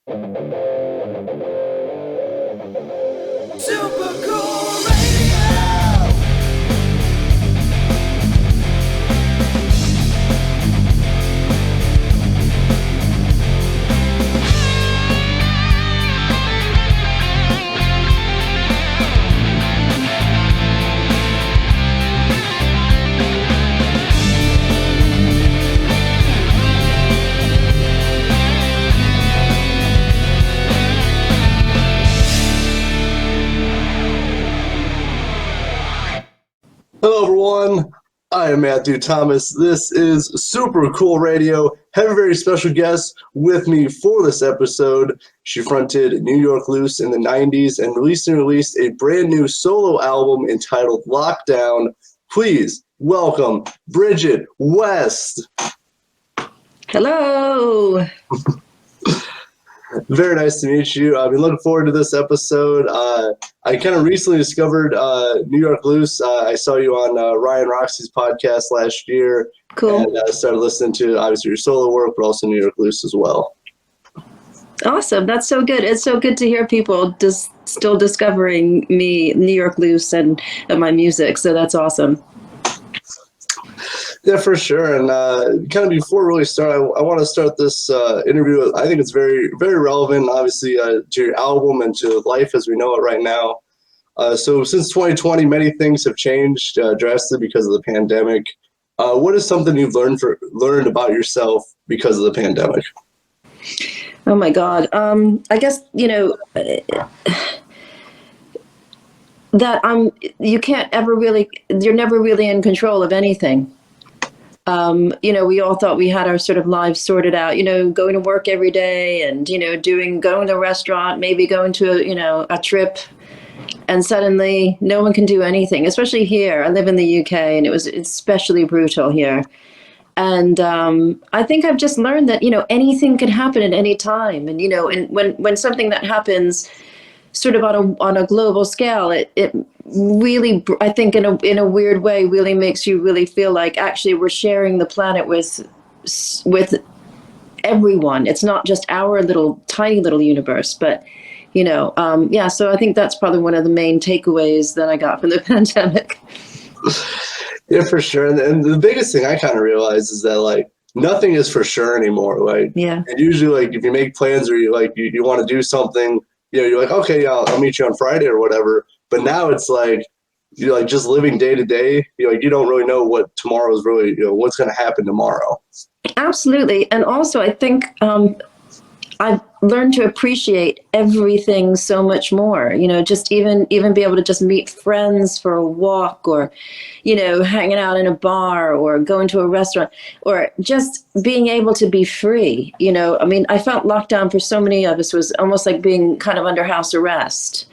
Super cool radio. Hello, everyone. I am Matthew Thomas. This is Super Cool Radio. Have a very special guest with me for this episode. She fronted New York Loose in the 90s and recently released a brand new solo album entitled Lockdown. Please welcome Brijitte West. Hello. Very nice to meet you. I've been looking forward to this episode. I kind of recently discovered New York Loose. I saw you on Ryan Roxy's podcast last year. Cool. And I started listening to, obviously, your solo work, but also New York Loose as well. Awesome. That's so good. It's so good to hear people just still discovering me, New York Loose, and my music. So that's awesome. Yeah, for sure. And kind of before we really start, I want to start this interview. I think it's very, very relevant, obviously, to your album and to life as we know it right now. So since 2020, many things have changed drastically because of the pandemic. What is something you've learned about yourself because of the pandemic? Oh, my God. I guess, that you can't ever really, you're never really in control of anything. We all thought we had our sort of lives sorted out, going to work every day and, going to a restaurant, maybe going to, a trip. And suddenly no one can do anything, especially here. I live in the UK and it's especially brutal here. And I think I've just learned that, anything can happen at any time. And, and when something that happens sort of on a global scale, it really, I think in a weird way, really makes you really feel like actually we're sharing the planet with everyone. It's not just our tiny little universe, but so I think that's probably one of the main takeaways that I got from the pandemic. Yeah, for sure. And the biggest thing I kind of realized is that like nothing is for sure anymore. Like, yeah. And usually like if you make plans or you want to do something, you're like, okay, yeah, I'll meet you on Friday or whatever. But now it's like, you're like just living day to day. You don't really know what tomorrow's really, what's going to happen tomorrow. Absolutely. And also I think I've learned to appreciate everything so much more, just even be able to just meet friends for a walk or, hanging out in a bar or going to a restaurant or just being able to be free. I felt lockdown for so many of us was almost like being kind of under house arrest.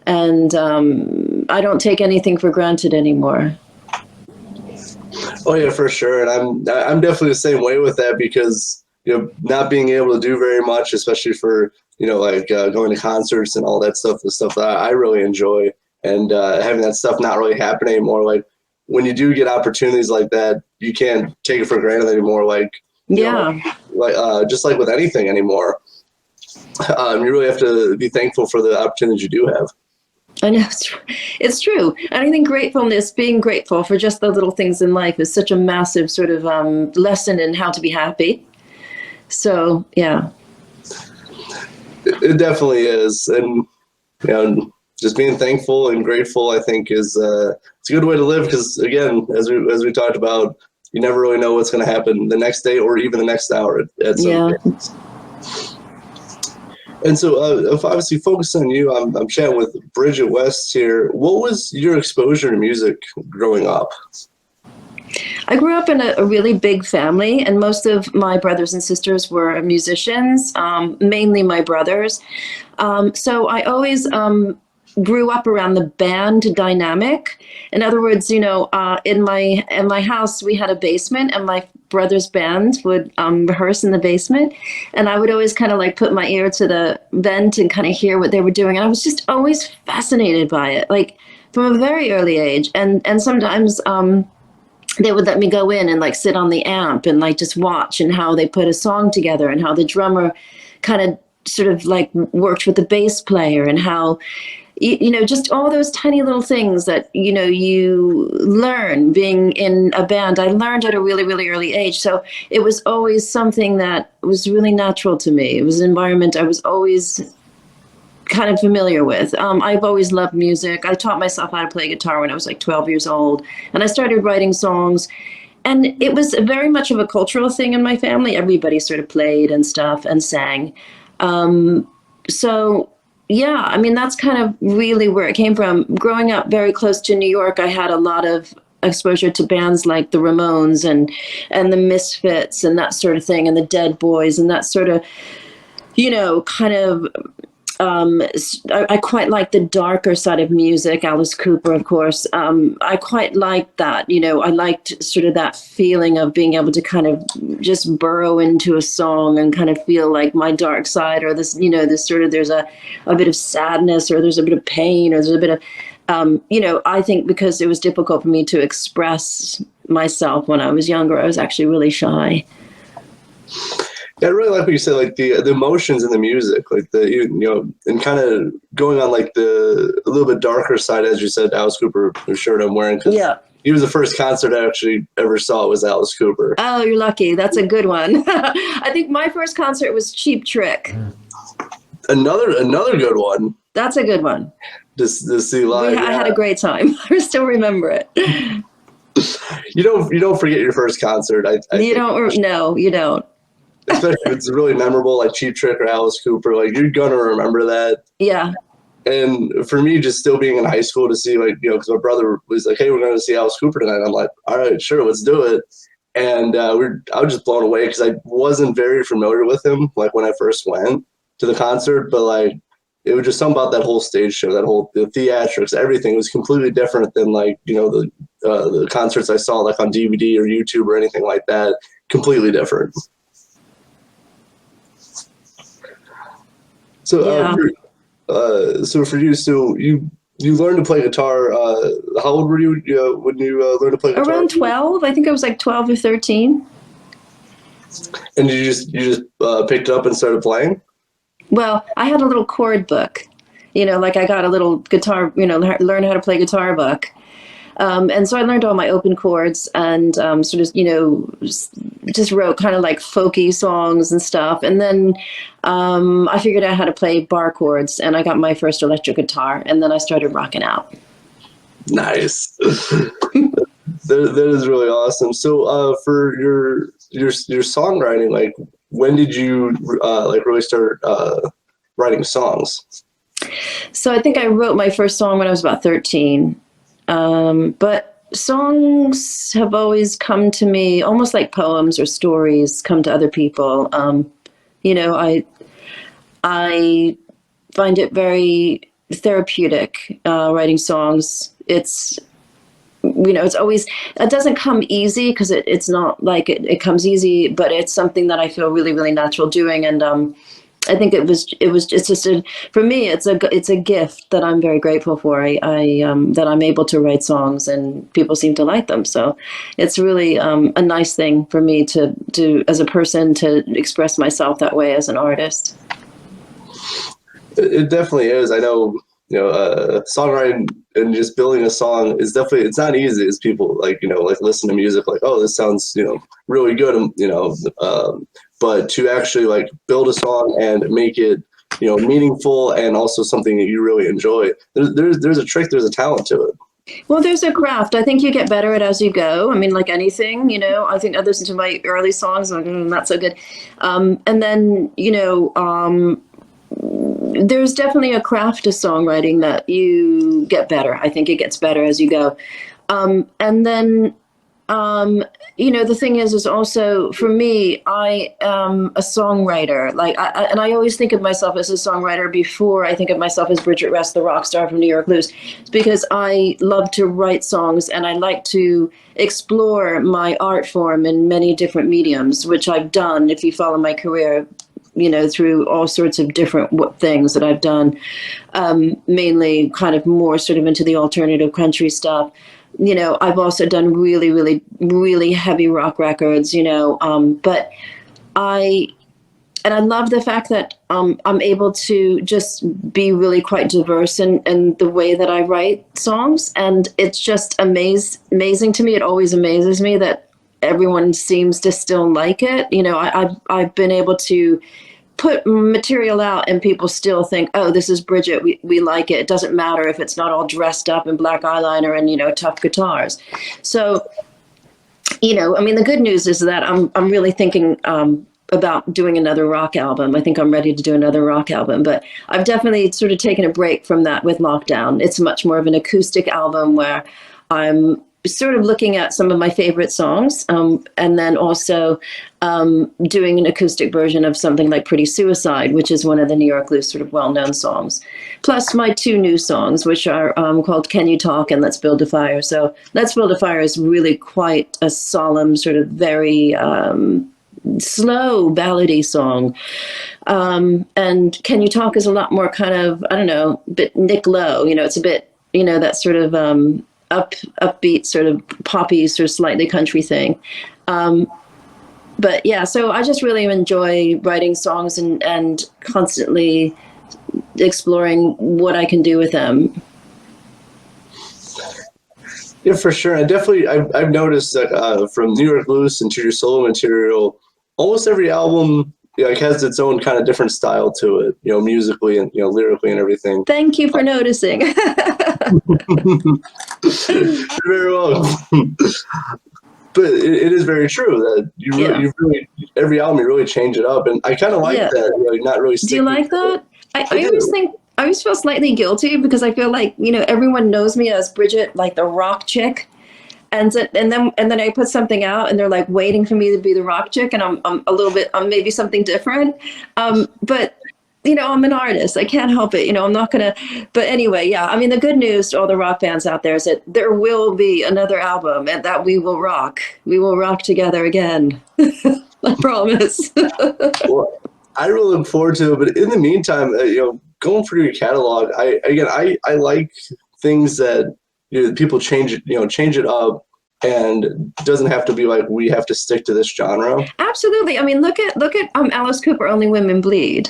And I don't take anything for granted anymore. Oh, yeah, for sure. And I'm definitely the same way with that because, not being able to do very much, especially for, going to concerts and all that stuff, the stuff that I really enjoy, and having that stuff not really happen anymore. Like when you do get opportunities like that, you can't take it for granted anymore. Like, just like with anything anymore, you really have to be thankful for the opportunities you do have. I know it's true. And I think being grateful for just the little things in life is such a massive sort of lesson in how to be happy. So, yeah. It definitely is. And, just being thankful and grateful, I think, is it's a good way to live because, again, as we talked about, you never really know what's going to happen the next day or even the next hour at some point. And so, if obviously focusing on you, I'm chatting with Brijitte West here. What was your exposure to music growing up? I grew up in a really big family, and most of my brothers and sisters were musicians, mainly my brothers. So I always grew up around the band dynamic. In other words, in my house, we had a basement, and my brother's band would rehearse in the basement. And I would always kind of like put my ear to the vent and kind of hear what they were doing. And I was just always fascinated by it, like from a very early age. And sometimes they would let me go in and like sit on the amp and like just watch and how they put a song together and how the drummer kind of sort of like worked with the bass player and how, just all those tiny little things that, you learn being in a band. I learned at a really, really early age. So it was always something that was really natural to me. It was an environment I was always kind of familiar with. I've always loved music. I taught myself how to play guitar when I was like 12 years old, and I started writing songs. And it was very much of a cultural thing in my family. Everybody sort of played and stuff and sang. So, yeah, I mean, that's kind of really where it came from. Growing up very close to New York, I had a lot of exposure to bands like the Ramones and the Misfits and that sort of thing, and the Dead Boys and that sort of, kind of, I quite like the darker side of music. Alice Cooper, of course. I quite liked that. I liked sort of that feeling of being able to kind of just burrow into a song and kind of feel like my dark side, or this, this sort of, there's a bit of sadness, or there's a bit of pain, or there's a bit of, I think because it was difficult for me to express myself when I was younger, I was actually really shy. Yeah, I really like what you said, like the emotions in the music, like and kind of going on like a little bit darker side, as you said, Alice Cooper, the shirt I'm wearing. Yeah. He was the first concert I actually ever saw was Alice Cooper. Oh, you're lucky. That's a good one. I think my first concert was Cheap Trick. Another good one. That's a good one. Just to see live. I had a great time. I still remember it. You don't forget your first concert. You don't. Especially if it's really memorable, like Cheap Trick or Alice Cooper, like you're gonna remember that. Yeah. And for me, just still being in high school to see, like, because my brother was like, "Hey, we're going to see Alice Cooper tonight." I'm like, "All right, sure, let's do it." And I was just blown away because I wasn't very familiar with him, like when I first went to the concert. But like, it was just something about that whole stage show, the theatrics, everything was completely different than like the concerts I saw like on DVD or YouTube or anything like that. Completely different. So, yeah. So for you, you learned to play guitar. How old were you when you learned to play guitar? Around 12. I think I was like 12 or 13. And you just picked it up and started playing? Well, I had a little chord book, like I got a little guitar, learn how to play guitar book. And so I learned all my open chords and sort of, just wrote kind of like folky songs and stuff. And then I figured out how to play bar chords, and I got my first electric guitar, and then I started rocking out. Nice. That is really awesome. So for your songwriting, like when did you like really start writing songs? So I think I wrote my first song when I was about 13. But songs have always come to me almost like poems or stories come to other people. I find it very therapeutic, writing songs. It's always, it doesn't come easy because it's not like it comes easy, but it's something that I feel really, really natural doing. And, I think it's just for me, it's a gift that I'm very grateful for. That I'm able to write songs and people seem to like them. So it's really a nice thing for me to as a person to express myself that way as an artist. It definitely is. I know, songwriting and just building a song is definitely, it's not easy as people like listen to music like, oh, this sounds, really good. But to actually like build a song and make it, meaningful and also something that you really enjoy, there's a trick, there's a talent to it. Well, there's a craft. I think you get better at it as you go. I mean, like anything, I think I listened to my early songs, like, not so good. And then, there's definitely a craft to songwriting that you get better. I think it gets better as you go. And then, the thing is also for me, I am a songwriter. Like, I always think of myself as a songwriter before I think of myself as Brijitte West, the rock star from New York Blues. It's because I love to write songs and I like to explore my art form in many different mediums, which I've done. If you follow my career, through all sorts of different things that I've done, mainly kind of more sort of into the alternative country stuff. I've also done really, really, really heavy rock records, but I I love the fact that I'm able to just be really quite diverse in the way that I write songs. And it's just amazing to me. It always amazes me that everyone seems to still like it. You know, I've been able to put material out and people still think, oh, this is Brijitte. We like it. It doesn't matter if it's not all dressed up in black eyeliner and, you know, tough guitars. So, you know, I mean, the good news is that I'm really thinking about doing another rock album. I think I'm ready to do another rock album, but I've definitely sort of taken a break from that with lockdown. It's much more of an acoustic album where I'm sort of looking at some of my favorite songs, and then also doing an acoustic version of something like Pretty Suicide, which is one of the New York Blues sort of well-known songs, plus my 2 new songs, which are called Can You Talk and Let's Build a Fire. So Let's Build a Fire is really quite a solemn, sort of very slow ballady song. And Can You Talk is a lot more kind of, I don't know, a bit Nick Lowe, you know, it's a bit, you know, that sort of upbeat sort of poppy, sort of slightly country thing. But yeah, so I just really enjoy writing songs and constantly exploring what I can do with them. Yeah, for sure. And definitely, I've noticed that from New York Blues into your solo material, almost every album, you know, it has its own kind of different style to it, you know, musically and, you know, lyrically and everything. Thank you for noticing. You're very welcome. But it is very true that you really every album you really change it up, and I kind of like that. You know, you're not really. Do you like that? I always feel slightly guilty because I feel like, you know, everyone knows me as Brijitte, like the rock chick. And then I put something out and they're like waiting for me to be the rock chick, and I'm maybe something different. But you know, I'm an artist. I can't help it. You know, I'm not going to, but anyway, yeah. I mean, the good news to all the rock fans out there is that there will be another album and that we will rock. We will rock together again. I promise. Well, I really look forward to it. But in the meantime, you know, going through your catalog, I like things that, you know, people change it up, and it doesn't have to be like we have to stick to this genre. Absolutely. I mean, look at Alice Cooper, Only Women Bleed.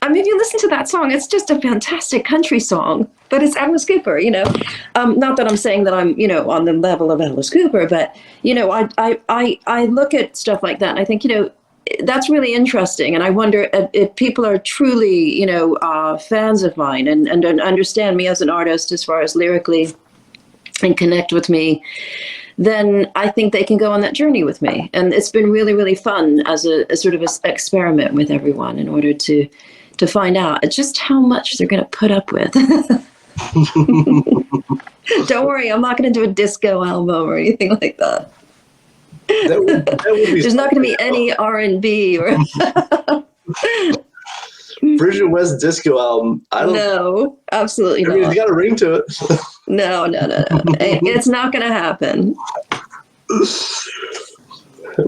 I mean, if you listen to that song, it's just a fantastic country song, but it's Alice Cooper, you know. Not that I'm saying that I'm, you know, on the level of Alice Cooper, but, you know, I look at stuff like that and I think, you know, that's really interesting. And I wonder if people are truly, you know, fans of mine and understand me as an artist as far as lyrically and connect with me, then I think they can go on that journey with me. And it's been really, really fun as a sort of an experiment with everyone in order to find out just how much they're going to put up with. Don't worry, I'm not going to do a disco album or anything like that. That would be. There's not going to be any R&B or Brijitte West disco album. No, absolutely not. It's got a ring to it. No. It's not going to happen.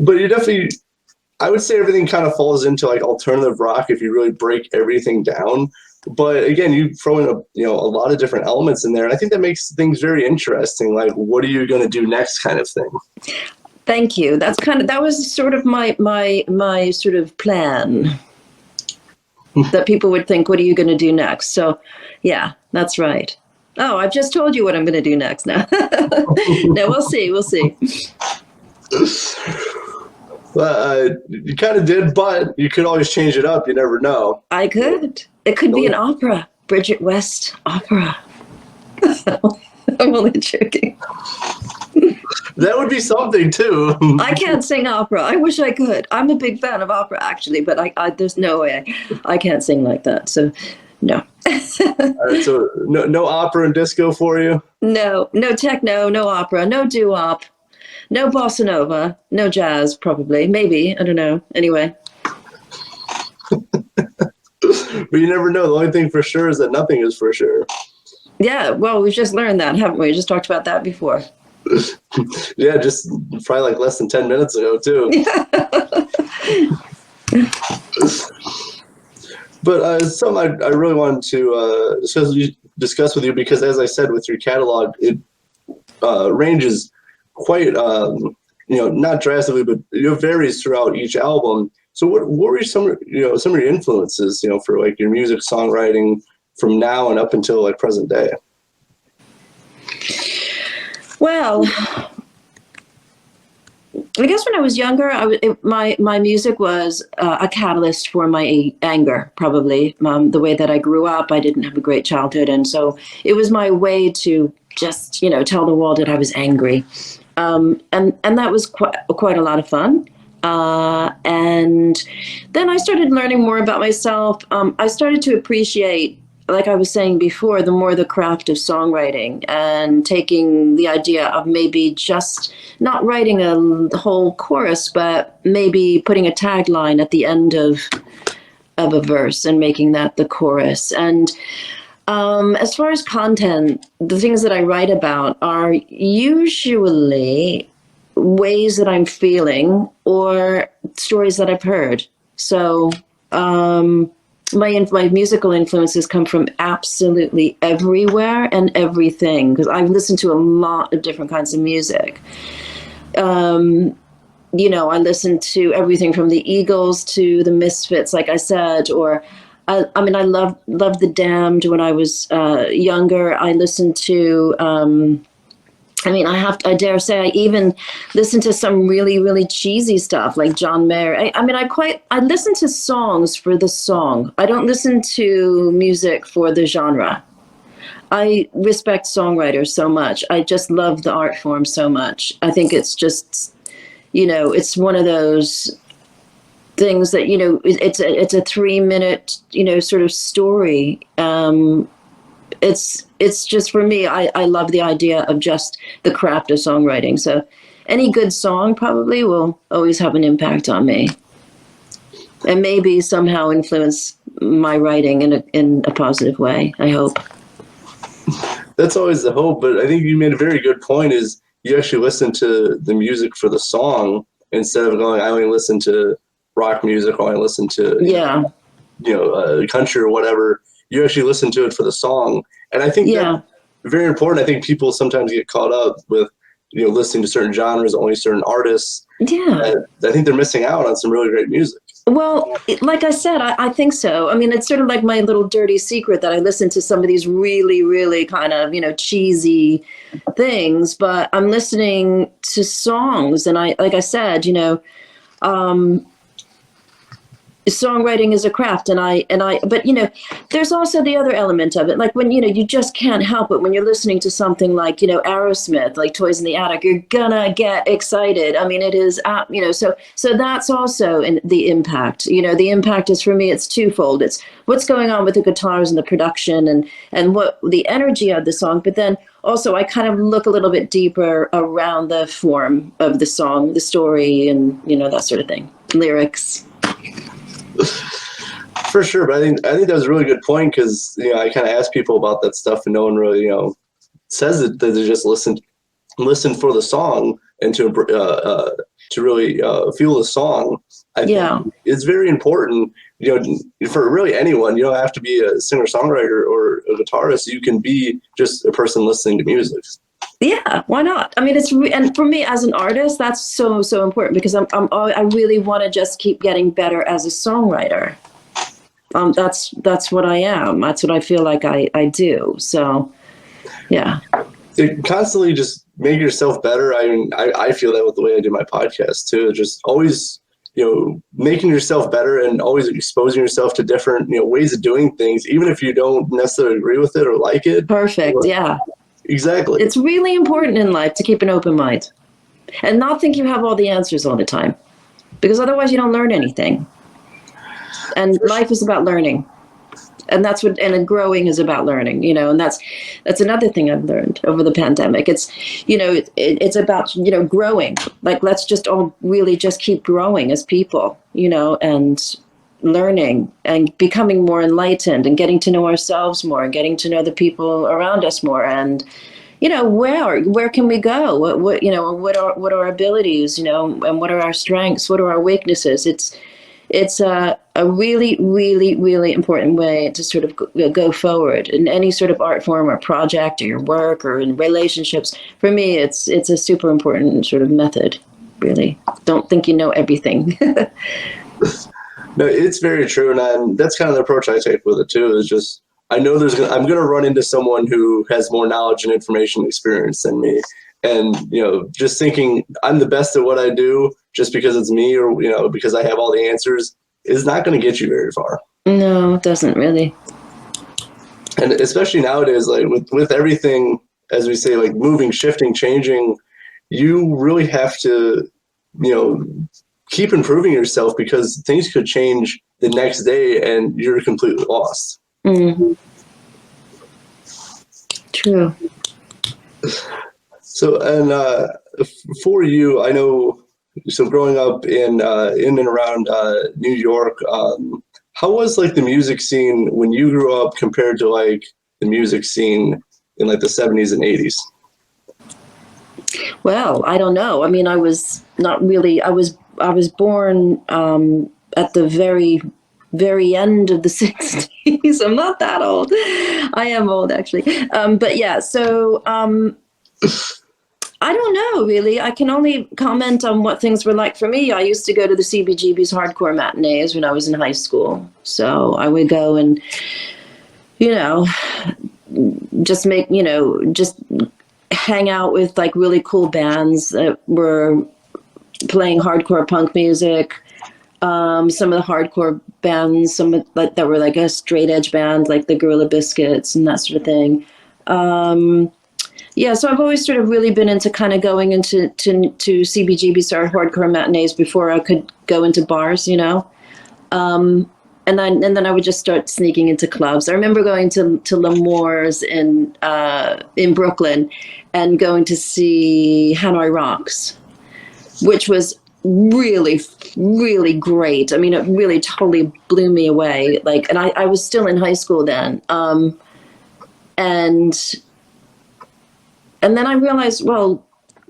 But you definitely, I would say everything kind of falls into like alternative rock if you really break everything down. But again, you throw in a lot of different elements in there, and I think that makes things very interesting. Like, what are you going to do next, kind of thing. Thank you. That was sort of my sort of plan. That people would think, what are you going to do next? So, yeah, that's right. Oh, I've just told you what I'm going to do next now. No, we'll see. Well, you kind of did, but you could always change it up. You never know. I could. It could be an opera. Brijitte West opera. I'm only joking. That would be something, too. I can't sing opera. I wish I could. I'm a big fan of opera, actually, but I there's no way I can't sing like that. So, no. All right, so no opera and disco for you? No techno, no opera, no doo-wop, no bossa nova, no jazz, probably. Maybe. I don't know. Anyway. But you never know. The only thing for sure is that nothing is for sure. Yeah, well, we've just learned that, haven't we? We just talked about that before. Yeah, just probably like less than 10 minutes ago, too. But something I really wanted to discuss with you, because as I said, with your catalog, it ranges quite, not drastically, but it varies throughout each album. So what were some of your influences, for like your music songwriting from now and up until like present day? Well, I guess when I was younger, my music was a catalyst for my anger, probably. The way that I grew up, I didn't have a great childhood. And so it was my way to just, tell the world that I was angry. And that was quite a lot of fun. And then I started learning more about myself. I started to appreciate, like I was saying before, the more the craft of songwriting and taking the idea of maybe just not writing a whole chorus, but maybe putting a tagline at the end of a verse and making that the chorus. And as far as content, the things that I write about are usually ways that I'm feeling or stories that I've heard. So my musical influences come from absolutely everywhere and everything, because I've listened to a lot of different kinds of music. I listened to everything from the Eagles to the Misfits, like I said, or I loved The Damned when I was younger. I listened to I dare say I even listen to some really, really cheesy stuff like John Mayer. I listen to songs for the song. I don't listen to music for the genre. I respect songwriters so much. I just love the art form so much. I think it's just, it's one of those things that, it's a 3-minute, sort of story. It's just, for me, I love the idea of just the craft of songwriting. So any good song probably will always have an impact on me and maybe somehow influence my writing in a positive way, I hope. That's always the hope, but I think you made a very good point is you actually listen to the music for the song instead of going, I only listen to rock music or I listen to, country or whatever. You actually listen to it for the song. And I think that's very important. I think people sometimes get caught up with, listening to certain genres, only certain artists. Yeah. And I think they're missing out on some really great music. Well, like I said, I think so. It's sort of like my little dirty secret that I listen to some of these really, really kind of, cheesy things, but I'm listening to songs. And like I said, songwriting is a craft, but there's also the other element of it. Like when, you just can't help it when you're listening to something like, Aerosmith, like Toys in the Attic, you're gonna get excited. It is, so that's also the impact. The impact is, for me, it's twofold. It's what's going on with the guitars and the production and what the energy of the song, but then also I kind of look a little bit deeper around the form of the song, the story, and, that sort of thing, lyrics. For sure, but I think that was a really good point because I kind of ask people about that stuff and no one really says that they just listen for the song and to really feel the song. I think it's very important. For really anyone, you don't have to be a singer songwriter or a guitarist. You can be just a person listening to music. Yeah, why not? And for me as an artist, that's so important because I really want to just keep getting better as a songwriter. That's what I am. That's what I feel like I do. So, yeah. Constantly just make yourself better. I feel that with the way I do my podcast too. Just always, making yourself better and always exposing yourself to different, ways of doing things, even if you don't necessarily agree with it or like it. Perfect. Yeah. Exactly. It's really important in life to keep an open mind and not think you have all the answers all the time, because otherwise you don't learn anything. And life is about learning. And growing is about learning, and that's another thing I've learned over the pandemic. It's, it's about, growing. Like, let's just all really just keep growing as people, and learning and becoming more enlightened and getting to know ourselves more and getting to know the people around us more. And, where can we go? What are our abilities, and what are our strengths? What are our weaknesses? It's a really, really, really important way to sort of go forward in any sort of art form or project or your work or in relationships. For me, it's a super important sort of method, really. Don't think you know everything. No, it's very true, and that's kind of the approach I take with it too. Is just I know I'm going to run into someone who has more knowledge and information experience than me, and just thinking I'm the best at what I do just because it's me or because I have all the answers is not going to get you very far. No, it doesn't really. And especially nowadays, like with everything, as we say, like moving, shifting, changing, you really have to, keep improving yourself because things could change the next day and you're completely lost. Mm-hmm. True. So, and for you, I know, so growing up in and around New York, how was like the music scene when you grew up compared to like the music scene in like the 70s and 80s? Well, I don't know. I mean, I was not really. I was born at the very, very end of the 60s. I'm not that old. I am old, actually. But yeah, so I don't know, really. I can only comment on what things were like for me. I used to go to the CBGB's hardcore matinees when I was in high school. So I would go and, just make, just hang out with like really cool bands that were playing hardcore punk music. Some of the hardcore bands, that were like a straight edge band, like the Gorilla Biscuits and that sort of thing. Yeah, so I've always sort of really been into kind of going into to CBGB's or hardcore matinees before I could go into bars, And then I would just start sneaking into clubs. I remember going to L'Amour's in Brooklyn and going to see Hanoi Rocks, which was really, really great. I mean, it really totally blew me away. And I was still in high school then. And then I realized, well,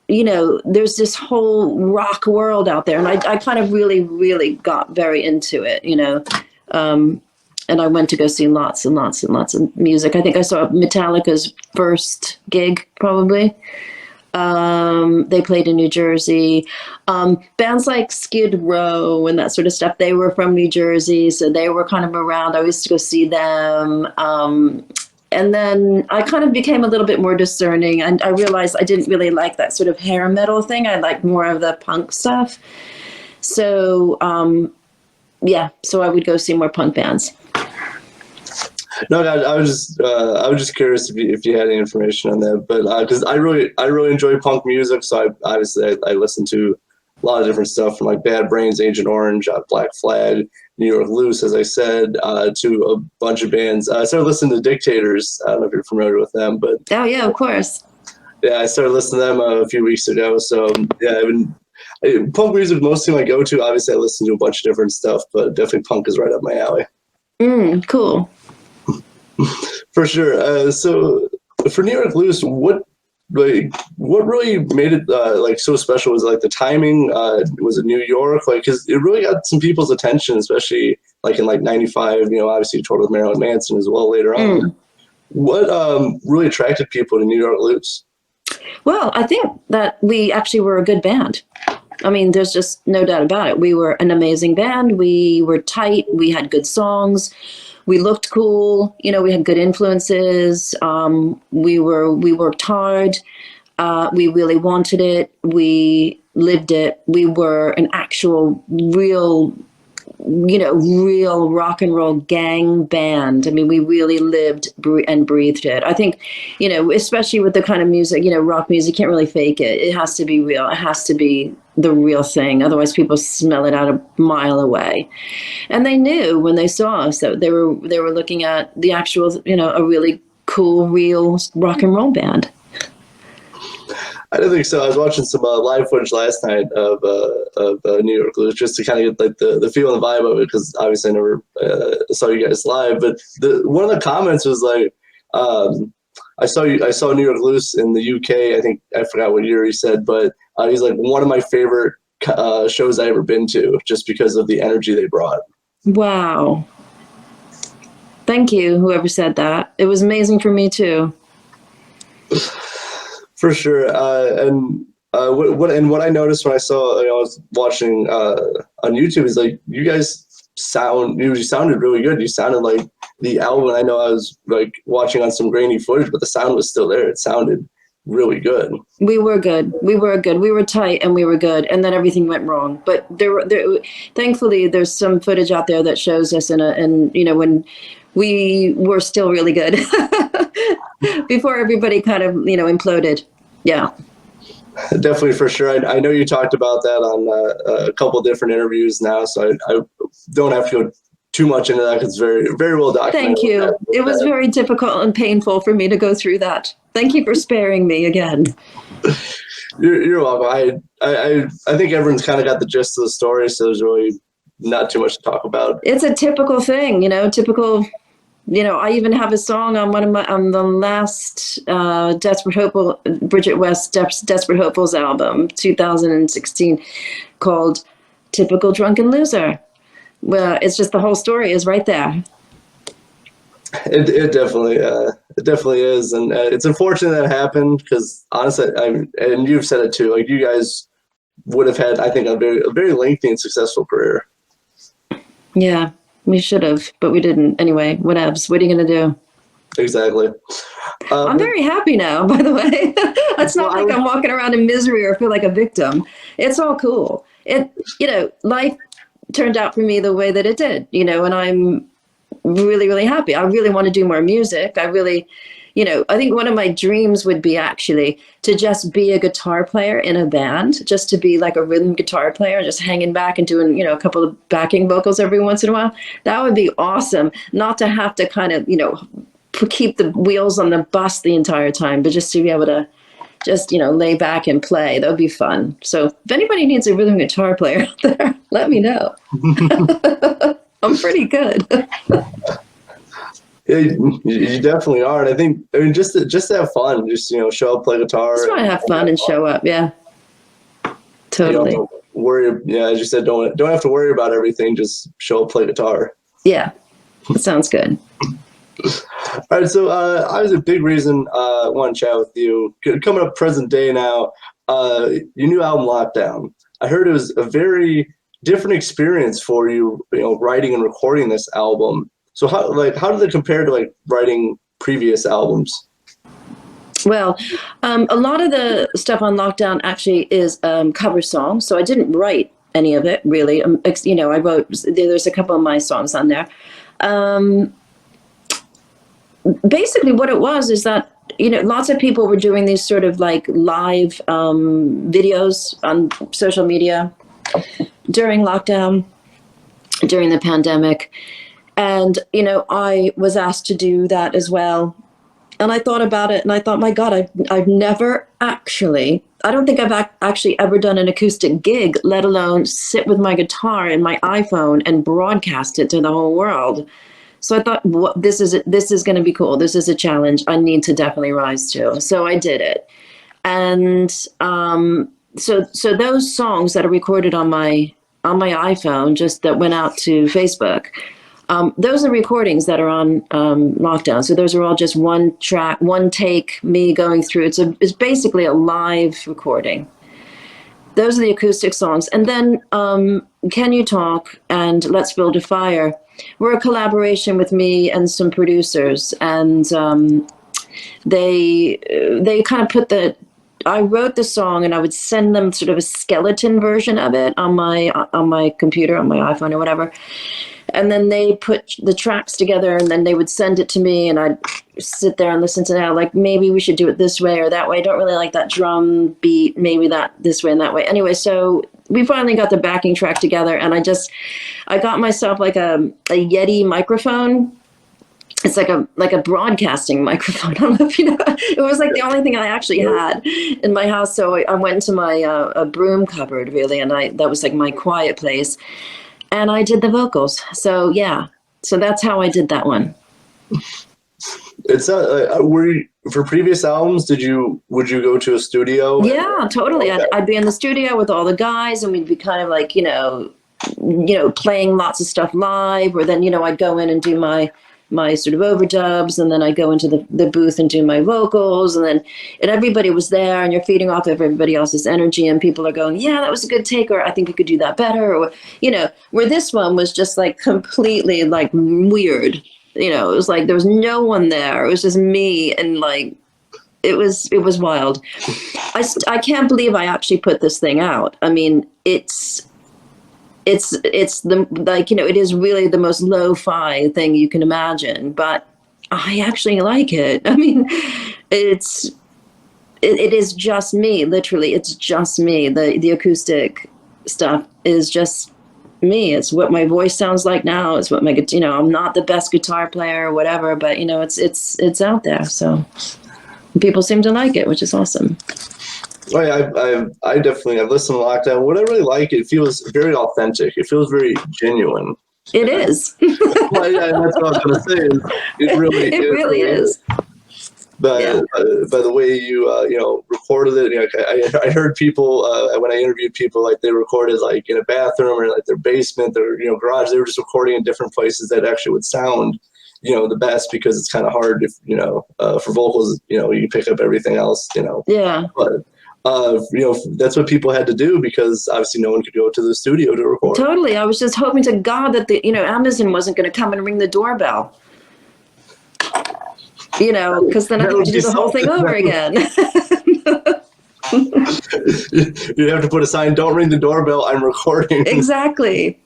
there's this whole rock world out there. And I kind of really, really got very into it, and I went to go see lots and lots and lots of music. I think I saw Metallica's first gig, probably. They played in New Jersey. Bands like Skid Row and that sort of stuff, they were from New Jersey, so they were kind of around. I used to go see them. And then I kind of became a little bit more discerning, and I realized I didn't really like that sort of hair metal thing. I liked more of the punk stuff. So, so I would go see more punk bands. No, I was just curious if you had any information on that, but because I really enjoy punk music, so I listen to a lot of different stuff from like Bad Brains, Agent Orange, Black Flag, New York Loose, as I said, to a bunch of bands. I started listening to Dictators. I don't know if you're familiar with them, but oh yeah, of course. Yeah, I started listening to them a few weeks ago. So yeah, punk music mostly my go-to. Obviously, I listen to a bunch of different stuff, but definitely punk is right up my alley. Cool. For sure. So for New York Loose, what really made it so special? Was like the timing? Was it New York? Because it really got some people's attention, especially in '95. Obviously you toured with Marilyn Manson as well later on. What really attracted people to New York Loose? Well, I think that we actually were a good band. I mean, there's just no doubt about it. We were an amazing band. We were tight. We had good songs. We looked cool. We had good influences. We worked hard. We really wanted it. We lived it. We were an actual real rock and roll gang band. I mean, we really lived and breathed it. I think, especially with the kind of music, rock music, you can't really fake it. It has to be real. It has to be the real thing. Otherwise people smell it out a mile away. And they knew when they saw us that they were looking at the actual, a really cool, real rock and roll band. I don't think so. I was watching some live footage last night of New York Loose just to kind of get the feel and the vibe of it, because obviously I never saw you guys live. But one of the comments was like, I saw New York Loose in the UK. I think I forgot what year he said, but he's like one of my favorite shows I ever been to, just because of the energy they brought. Wow. Thank you, whoever said that. It was amazing for me too. For sure. And what I noticed when I saw, I was watching on YouTube is like you guys you sounded really good. You sounded like the album. I know I was like watching on some grainy footage, but the sound was still there. It sounded really good. We were good. We were tight and we were good. And then everything went wrong. But thankfully, there's some footage out there that shows us and when we were still really good before everybody kind of, imploded. Yeah. Definitely, for sure. I know you talked about that on a couple different interviews now, so I don't have to go too much into that because it's very, very well documented. Thank you. It was very difficult and painful for me to go through that. Thank you for sparing me again. You're welcome. I think everyone's kind of got the gist of the story, so there's really not too much to talk about. It's a typical thing, typical. I even have a song on on the last Brijitte West Desperate Hopefuls album, 2016, called "Typical Drunken Loser." Well, it's just the whole story is right there. It definitely is, and it's unfortunate that happened because honestly, and you've said it too. Like you guys would have had, I think, a very lengthy and successful career. Yeah. We should have, but we didn't. Anyway, whatevs. What are you going to do? Exactly. I'm very happy now, by the way. It's not like I'm walking around in misery or feel like a victim. It's all cool. Life turned out for me the way that it did, and I'm really, really happy. I really want to do more music. I really, I think one of my dreams would be actually to just be a guitar player in a band, just to be like a rhythm guitar player, just hanging back and doing, a couple of backing vocals every once in a while. That would be awesome. Not to have to kind of, keep the wheels on the bus the entire time, but just to be able to just, lay back and play. That would be fun. So if anybody needs a rhythm guitar player out there, let me know. I'm pretty good. Yeah, you definitely are, and I think just to have fun, just show up, play guitar. Just want to have fun and show up. Yeah, totally. Worry, yeah, as you said, don't have to worry about everything. Just show up, play guitar. Yeah, that sounds good. All right, so I was a big reason I want to chat with you. Coming up present day now, your new album Lockdown. I heard it was a very different experience for you, writing and recording this album. So how did it compare to writing previous albums? Well, a lot of the stuff on Lockdown actually is cover songs. So I didn't write any of it really. I wrote, there's a couple of my songs on there. Basically what it was is that, lots of people were doing these sort of live videos on social media during lockdown, during the pandemic. And, I was asked to do that as well. And I thought about it and I thought, my God, I've never actually, I don't think I've actually ever done an acoustic gig, let alone sit with my guitar and my iPhone and broadcast it to the whole world. So I thought, this is going to be cool. This is a challenge I need to definitely rise to. So I did it. And so those songs that are recorded on my iPhone, just that went out to Facebook, those are recordings that are on Lockdown. So those are all just one track, one take, me going through. It's basically a live recording. Those are the acoustic songs. And then Can You Talk and Let's Build a Fire were a collaboration with me and some producers. And they kind of put I wrote the song and I would send them sort of a skeleton version of it on my computer, on my iPhone or whatever. And then they put the tracks together and then they would send it to me and I'd sit there and listen to that. Maybe we should do it this way or that way. I don't really like that drum beat. Maybe that this way and that way. Anyway, so we finally got the backing track together and I got myself a Yeti microphone. It's like a broadcasting microphone. I don't know if you know. It was the only thing I actually had in my house. So I went into my a broom cupboard really, and that was my quiet place, and I did the vocals. So yeah, so that's how I did that one. It's for previous albums. Would you go to a studio? Yeah, totally. I'd be in the studio with all the guys, and we'd be kind of playing lots of stuff live, or then I'd go in and do my my sort of overdubs, and then I go into the booth and do my vocals, and everybody was there, and you're feeding off of everybody else's energy, and people are going, yeah, that was a good take, or I think you could do that better, or, you know, where this one was just like completely like weird. You know, it was like there was no one there. It was just me, and like it was wild. I can't believe I actually put this thing out. I mean, it's the, like, you know, it is really the most lo-fi thing you can imagine, but I actually like it. I mean, it is just me, literally. It's just me. The acoustic stuff is just me. It's what my voice sounds like now. It's what you know, I'm not the best guitar player or whatever, but you know, it's out there. So people seem to like it, which is awesome. Oh, yeah, I definitely have listened to Lockdown. What I really like, it feels very authentic. It feels very genuine. It is. Well, yeah, that's what I was going to say. It really is. By the way you you know, recorded it, you know, I heard people when I interviewed people, like they recorded like in a bathroom or like their basement, their, you know, garage. They were just recording in different places that actually would sound, you know, the best, because it's kind of hard if, you know, for vocals, you know, you pick up everything else, you know. Yeah. But you know, that's what people had to do, because obviously no one could go to the studio to record. Totally. I was just hoping to God that you know, Amazon wasn't going to come and ring the doorbell. You know, because then I have to do the whole thing over again. You have to put a sign, "Don't ring the doorbell, I'm recording." Exactly.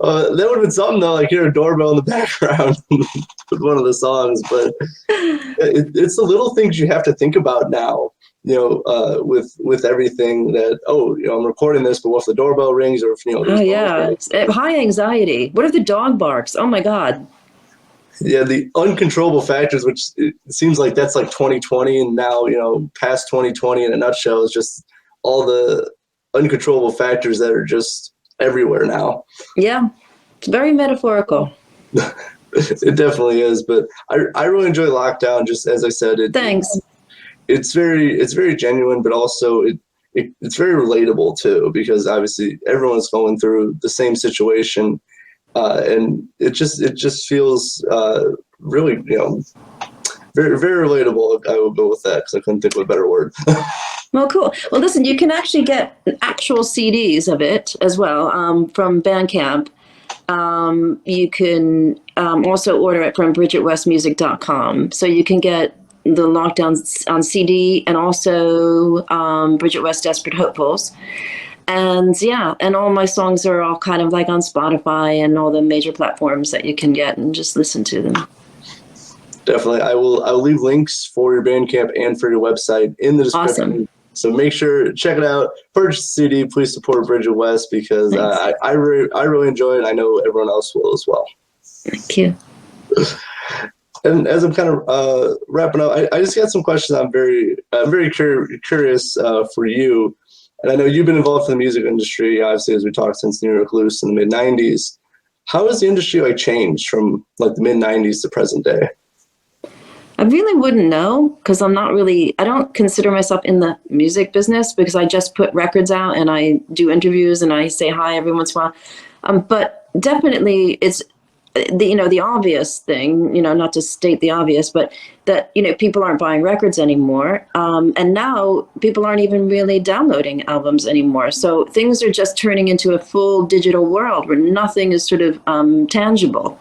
That would have been something though, like hear a doorbell in the background with one of the songs. But it's the little things you have to think about now, you know, with everything that, oh, you know, I'm recording this, but what if the doorbell rings, or if, you know, oh yeah, high anxiety. What if the dog barks? Oh my God. Yeah, the uncontrollable factors, which it seems like that's like 2020, and now, you know, past 2020 in a nutshell, is just all the uncontrollable factors that are just everywhere now. Yeah, it's very metaphorical. It definitely is, but I really enjoy Lockdown. Just as I said, Thanks. It's very genuine, but also it's very relatable too, because obviously everyone's going through the same situation, and it just feels really, you know, very, very relatable. I will go with that because I couldn't think of a better word. Well, cool. Well, listen, you can actually get actual CDs of it as well from Bandcamp. You can also order it from BrijittteWestmusic.com. So you can get the Lockdowns on CD, and also Brijitte West Desperate Hopefuls. And yeah, and all my songs are all kind of like on Spotify and all the major platforms that you can get, and just listen to them. Definitely. I'll leave links for your Bandcamp and for your website in the description. Awesome. So make sure, check it out. Purchase the CD. Please support Brijitte West, because I really enjoy it. I know everyone else will as well. Thank you. And as I'm kind of wrapping up, I just got some questions. I'm very curious for you. And I know you've been involved in the music industry, obviously, as we talked, since New York Loose in the mid-'90s. How has the industry like changed from like the mid-'90s to present day? I really wouldn't know, because I don't consider myself in the music business, because I just put records out and I do interviews and I say hi every once in a while. But definitely it's the obvious thing, not to state the obvious, but that, people aren't buying records anymore. And now people aren't even really downloading albums anymore. So things are just turning into a full digital world where nothing is sort of tangible.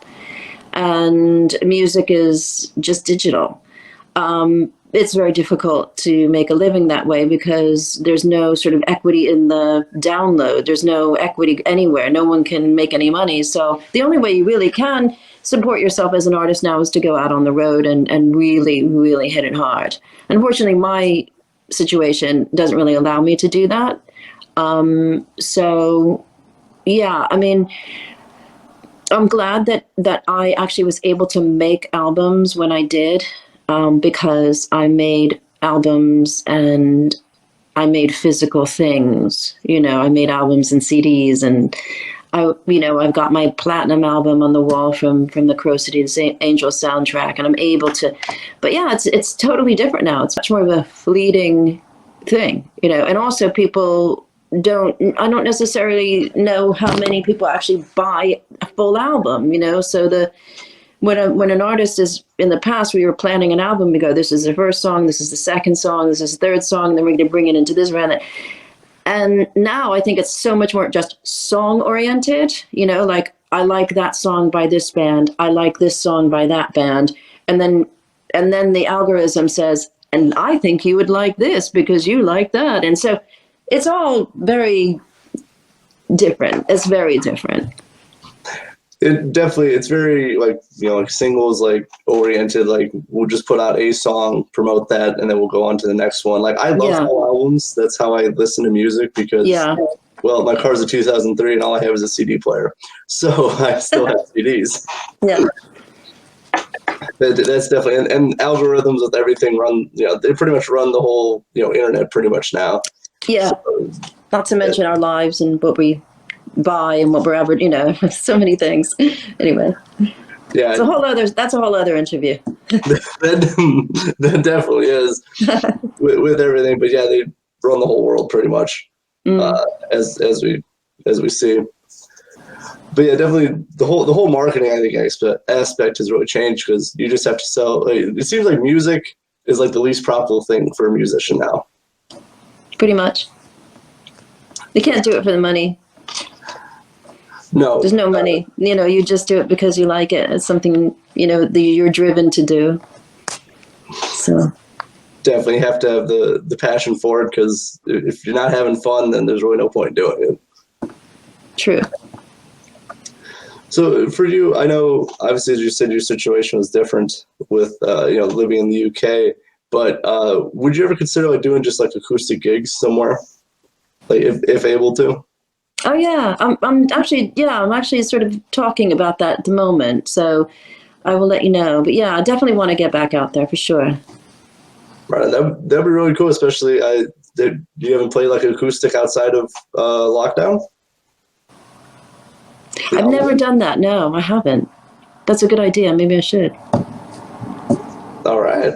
And music is just digital. It's very difficult to make a living that way, because there's no sort of equity in the download. There's no equity anywhere. No one can make any money. So the only way you really can support yourself as an artist now is to go out on the road and really, really hit it hard. Unfortunately, my situation doesn't really allow me to do that. So, yeah, I mean, I'm glad that I actually was able to make albums when I did, because I made albums and I made physical things. I made albums and CDs, and I've got my platinum album on the wall from the Crow City Angel soundtrack, and I'm able to. But yeah, it's totally different now. It's much more of a fleeting thing, and also people don't necessarily know how many people actually buy a full album, you know. So when an artist is, in the past, we were planning an album, we go, this is the first song, this is the second song, this is the third song, and then we're going to bring it into this round. And now I think it's so much more just song oriented, you know, like I like that song by this band, I like this song by that band, and then the algorithm says, and I think you would like this because you like that. And so it's all very different. It's very different. It's very, like, you know, like singles, like oriented, like we'll just put out a song, promote that, and then we'll go on to the next one. Like I love whole albums. That's how I listen to music because, well, my car's a 2003 and all I have is a CD player. So I still have CDs. Yeah. That's definitely, and algorithms with everything run, you know, they pretty much run the whole, you know, internet pretty much now. Yeah. So, not to mention our lives and what we buy and what we're ever, you know, so many things. Anyway. Yeah. That's a whole other interview. that definitely is with everything. But yeah, they run the whole world pretty much as we see. But yeah, definitely the whole marketing, I think, aspect has really changed because you just have to sell. Like, it seems like music is like the least profitable thing for a musician now. Pretty much. You can't do it for the money. No. There's no money. You know, you just do it because you like it. It's something, you know, you're driven to do. So. Definitely have to have the passion for it because if you're not having fun, then there's really no point in doing it. True. So for you, I know, obviously, as you said, your situation was different with, you know, living in the UK, but would you ever consider like doing just like acoustic gigs somewhere, like if able to? Oh yeah, I'm actually sort of talking about that at the moment, so I will let you know. But yeah, I definitely want to get back out there for sure. Right, that'd be really cool, especially you haven't played like acoustic outside of lockdown? I've never done that. No, I haven't. That's a good idea. Maybe I should. All right.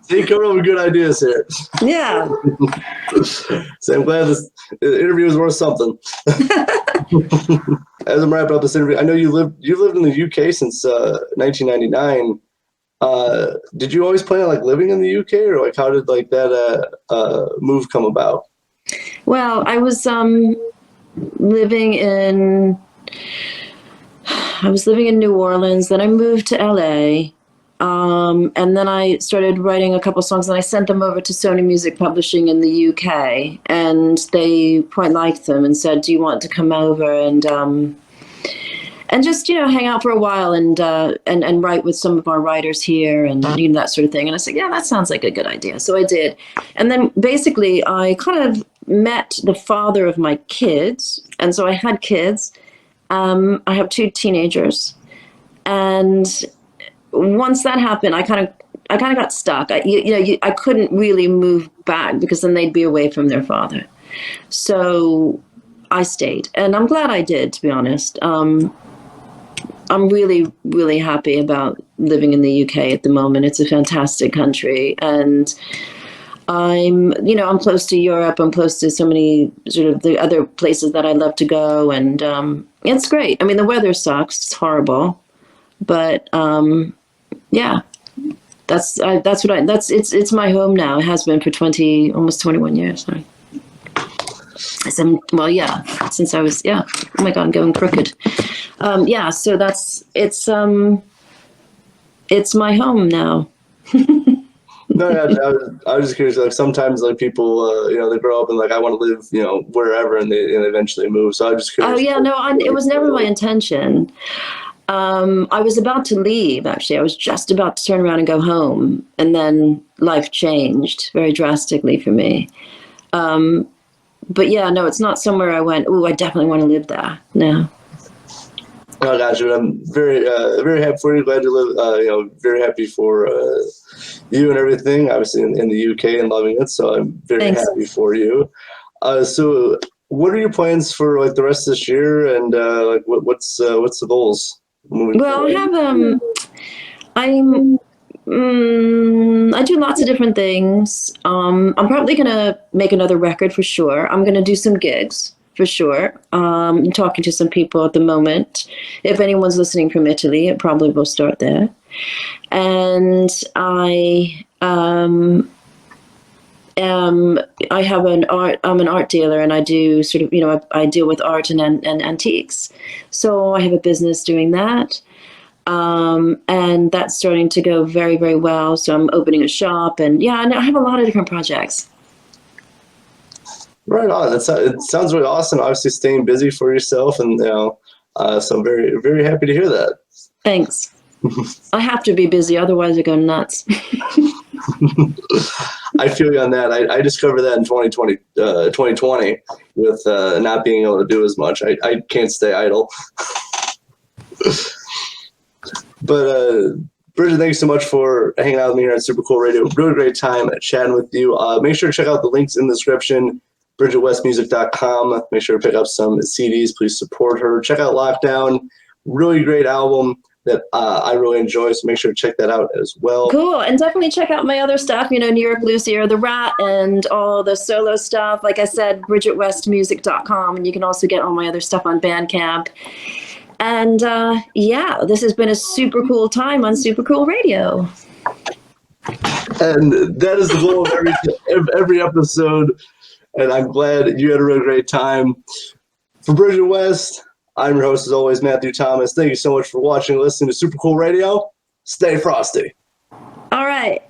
So you come up with good ideas here. Yeah. So I'm glad this interview was worth something. As I'm wrapping up this interview, I know you've lived in the UK since 1999. Did you always plan on like living in the UK, or like how did like that move come about? Well, I was living in New Orleans. Then I moved to LA. And then I started writing a couple songs, and I sent them over to Sony Music Publishing in the UK, and they quite liked them and said, "Do you want to come over and just, you know, hang out for a while and write with some of our writers here and, you know, that sort of thing?" And I said, "Yeah, that sounds like a good idea." So I did, and then basically I kind of met the father of my kids, and so I had kids. I have 2 teenagers, and once that happened, I kind of got stuck. I couldn't really move back because then they'd be away from their father. So I stayed, and I'm glad I did, to be honest. I'm really, really happy about living in the UK at the moment. It's a fantastic country, and I'm close to Europe. I'm close to so many sort of the other places that I love to go, and it's great. I mean, the weather sucks; it's horrible, but yeah, it's my home now. It has been for almost 21 years. Sorry. Since I was, oh my God, I'm going crooked. So it's my home now. No, I was just curious. Like sometimes, like people, you know, they grow up and like I want to live, you know, wherever, and they eventually move. So I was just curious. Oh yeah, no, it was never my intention. I was about to leave, actually. I was just about to turn around and go home, and then life changed very drastically for me. But yeah, no, it's not somewhere I went, "Oh, I definitely want to live there." No. Oh, gotcha. I'm very, very happy for you. Glad to live. Very happy for you and everything. Obviously, in the UK and loving it. So I'm very happy for you. So, what are your plans for like the rest of this year? And like, what's the goals moving forward? Well, I have I do lots of different things. I'm probably going to make another record for sure. I'm going to do some gigs for sure. I'm talking to some people at the moment. If anyone's listening from Italy, it probably will start there. And I'm an art dealer, and I do sort of, I deal with art and antiques. So I have a business doing that. And that's starting to go very, very well. So I'm opening a shop, and I have a lot of different projects. Right on. It sounds really awesome. Obviously staying busy for yourself, and so I'm very, very happy to hear that. Thanks. I have to be busy, otherwise I go nuts. I feel you on that. I discovered that in 2020 with not being able to do as much. I can't stay idle. But Brijitte, thank you so much for hanging out with me here on Super Cool Radio. Really great time chatting with you. Make sure to check out the links in the description. BrijittewestMusic.com. Make sure to pick up some CDs. Please support her. Check out Lockdown. Really great album that I really enjoy, so make sure to check that out as well. Cool, and definitely check out my other stuff, New York Lucy or The Rat, and all the solo stuff. Like I said, BrijittewestMusic.com, and you can also get all my other stuff on Bandcamp. And this has been a super cool time on Super Cool Radio. And that is the goal of every episode, and I'm glad you had a really great time. For Brijitte West, I'm your host, as always, Matthew Thomas. Thank you so much for watching and listening to Super Cool Radio. Stay frosty. All right.